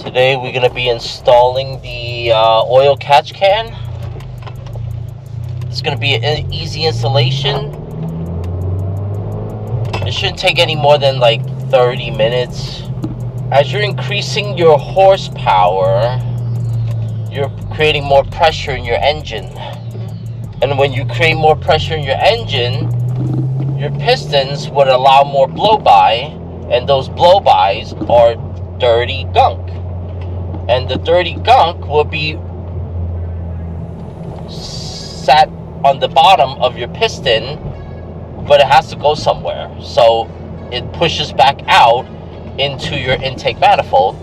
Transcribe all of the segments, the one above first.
Today we're going to be installing the oil catch can. It's going to be an easy installation. It shouldn't take any more than like 30 minutes. As you're increasing your horsepower, you're creating more pressure in your engine. And when you create more pressure in your engine, your pistons would allow more blow-by, and those blow-bys are dirty gunk. And the dirty gunk will be sat on the bottom of your piston, but it has to go somewhere. So it pushes back out into your intake manifold.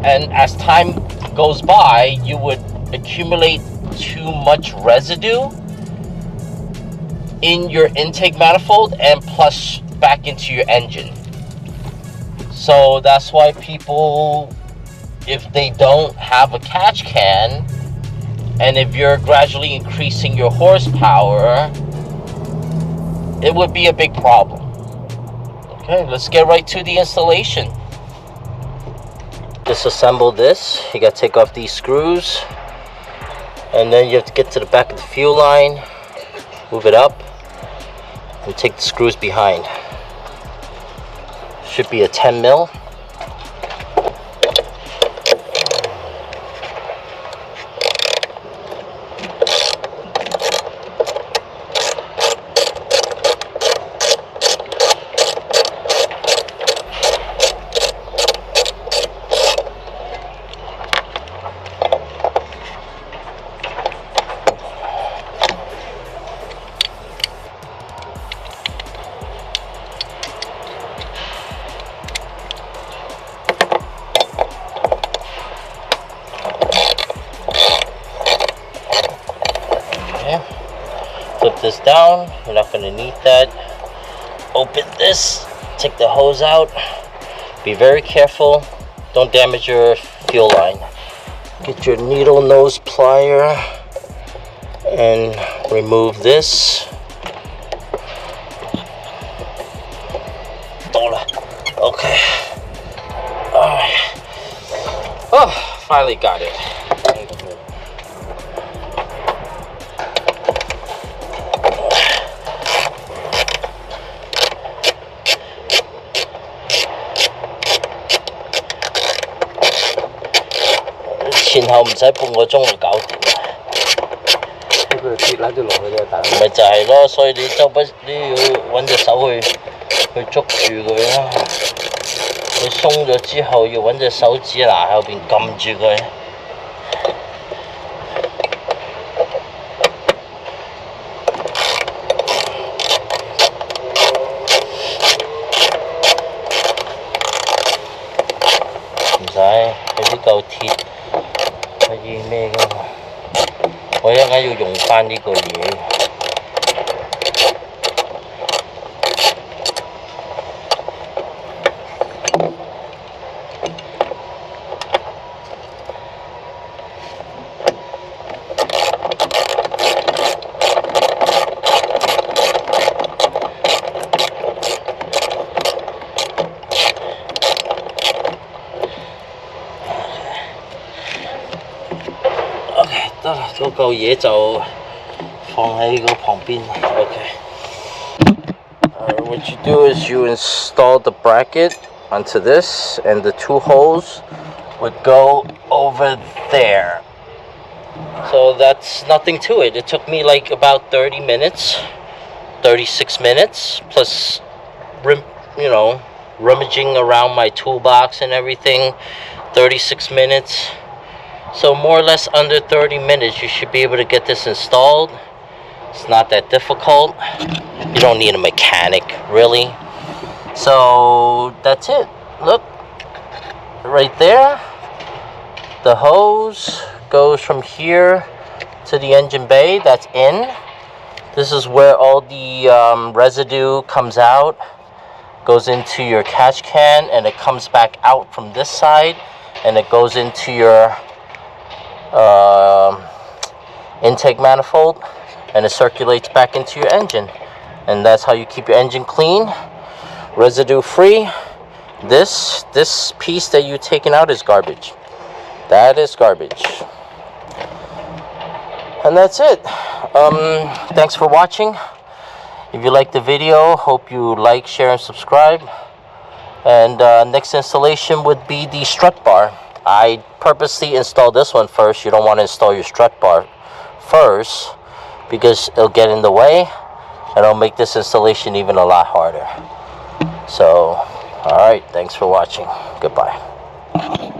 And as time goes by, you would accumulate too much residue in your intake manifold and flush back into your engine. So that's why people, if they don't have a catch can, and if you're gradually increasing your horsepower, it would be a big problem. Okay, let's get right to the installation. Disassemble this. You gotta take off these screws, and then you have to get to the back of the fuel line, move it up, and take the screws behind. Should be a 10 mil. Flip this down. We're not going to need that. Open this. Take the hose out. Be very careful. Don't damage your fuel line. Get your needle nose plier and remove this. Okay. Alright. Oh, finally got it.前後唔使半個鐘就搞掂啦。佢跌撚咗落去啫，大佬。咪就係咯，所以你周不你要揾隻手去捉住佢啦。佢鬆咗之後，要揾隻手指拿喺後邊撳住佢。唔使，佢呢嚿鐵。可以咩㗎嘛？我一陣間要用翻呢個嘢。得啦，嗰嚿嘢就放喺個旁邊。Okay. What you do is you install the bracket onto this, and the two holes would go over there. So that's nothing to it. It took me like about 30 minutes, 36 minutes, plus, rummaging around my toolbox and everything, 36 minutes. So more or less under 30 minutes, you should be able to get this installed. It's not that difficult. You don't need a mechanic, really. So that's it. Look, right there. The hose goes from here to the engine bay. That's in. This is where all the residue comes out. Goes into your catch can, and it comes back out from this side, and it goes into your intake manifold, and it circulates back into your engine. And that's how you keep your engine clean, residue free, This piece that you're taking out is garbage. That is garbage. And that's it. Thanks for watching. If you like the video, hope you like, share, and subscribe. And next installation would be the strut bar. I purposely installed this one first. You don't want to install your strut bar first because it'll get in the way and it'll make this installation even a lot harder. So, alright, thanks for watching. Goodbye.